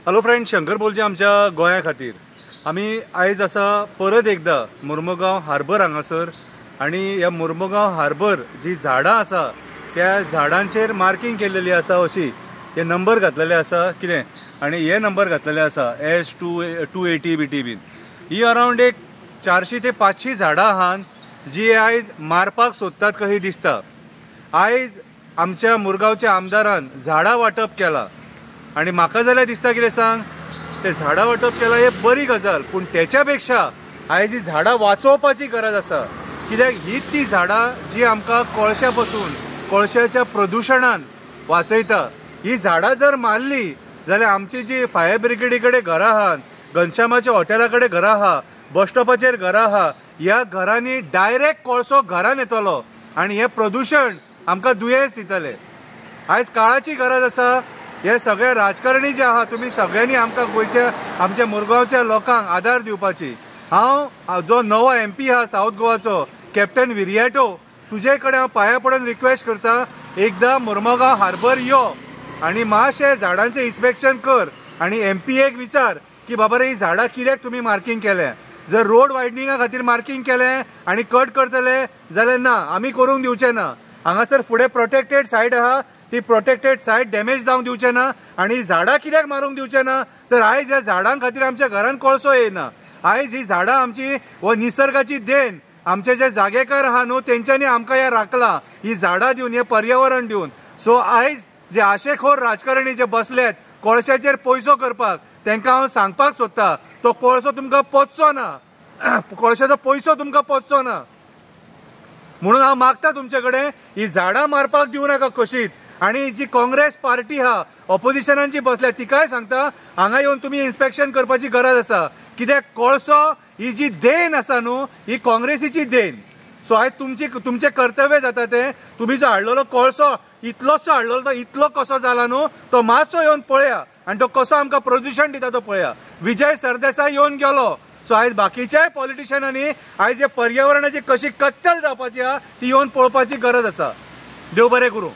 Hello friend, Shankar बोलचे आमच्या गोंया खातीर आमी आयज आसा परत एकदा मुर्मुगांव हार्बर हांगासर आणि ह्या मुर्मुगांव हार्बर जी झाडां आसा त्या झाडांचेर मार्किंग केलेली आसा, अशी हे नंबर घातलेले आसा कितें आणि हे नंबर घातलेले आसा S280 BT बीन. ही अरावंड एक 400 ते 500 झाडां आहात जी आयज मारपाक सोदतात कशी दिसता. आयज आमच्या मुरगांवच्या आमदारान झाडां वाटप केला आणि म्हाका जाल्यार दिसता कितें सांग, ते झाडां वाटप केला हे बरी गजाल, पूण त्याच्या पेक्षा आयज ही झाडां वाचोवपाची गरज आसा. कित्याक हीच ती झाडां जी आमकां कोळशा पासून कोळशाच्या प्रदूषणान वाचयता. ही झाडां जर मारली जाल्यार आमची जी फायर ब्रिगेडी कडेन घरां आहात, घनश्यामाच्या हॉटेला कडेन घरां आहा, बस स्टॉपाचेर घरां आहा, ह्या घरांनी डायरेक्ट कोळसो घरान येतलो आणि हे प्रदूषण आमकां दुयेंस दितले. आयज काळाची गरज आसा. हे सगळे राजकारणी जे आहात तुम्ही सगळ्यांनी आमकां गोंयच्या आमच्या मुरगांवच्या लोकांक आदार दिवपाची. हांव जो नवो MP आहा साऊथ गोवाचो कॅप्टन विरियाटो, तुजे कडेन हांव पांया पडून रिक्वेस्ट करता, एकदा मुर्मुगांव हार्बर यो आणि मातशें झाडांचें इन्स्पेक्शन कर आणि MPAक विचार की बाबा रे ही झाडां कित्याक तुमी मार्किंग केलें. जर रोड वायडनिंगा खातीर मार्किंग केलें आणि कट करतले जाल्यार ना, आमी करूंक दिवचे ना. हांगासर फुडें प्रोटेक्टेड सायट आहा, ती प्रोटेक्टेड सायट डॅमेज जावंक दिवचे ना आणि झाडां कित्याक मारूंक दिवचे ना, तर आयज ह्या झाडां खातीर आमच्या घरान कोळसो येना. आयज ही झाडां आमची व निसर्गाची देण, आमचे जे जागेकार आहा न्हू तेंच्यांनी आमकां हे राखला, ही झाडां दिवन हे पर्यावरण दिवन. सो आयज जे आशेखोर राजकारणी जे बसल्यात कोळशाचेर पयसो करपाक, तांकां हांव सांगपाक सोदता, तो कोळसो तुमकां पोचचो ना, कोळशाचो पयसो तुमकां पोचचो ना. म्हणून हांव मागता तुमचे कडेन ही झाडां मारपाक दिवं नाका कशीच. आणि जी काँग्रेस पार्टी हा ऑपोजिशनान जी बसल्या तिकाय सांगता, हांगा येवन तुम्ही इन्स्पेक्शन करपाची गरज आसा. कित्याक कोळसो ही जी देण आसा न्हू, ही काँग्रेसीची देण. सो आयज तुमचे कर्तव्य जाता ते, तुम्ही जो हाडलेलो कोळसो इतलोसो हाडलेलो तो इतलो कसो जाला न्हू, तो मातसो येवन पळया आणि तो कसो आमकां प्रदूषण दिता तो पळया. विजय सरदेसाय येवन गेलो. सो आयज बाकीच्याय पॉलिटिशियनांनी आयज हे पर्यावरणाची कशी कत्तल जावपाची आहा ती येवन पळोवपाची गरज आसा. देव बरें करूं.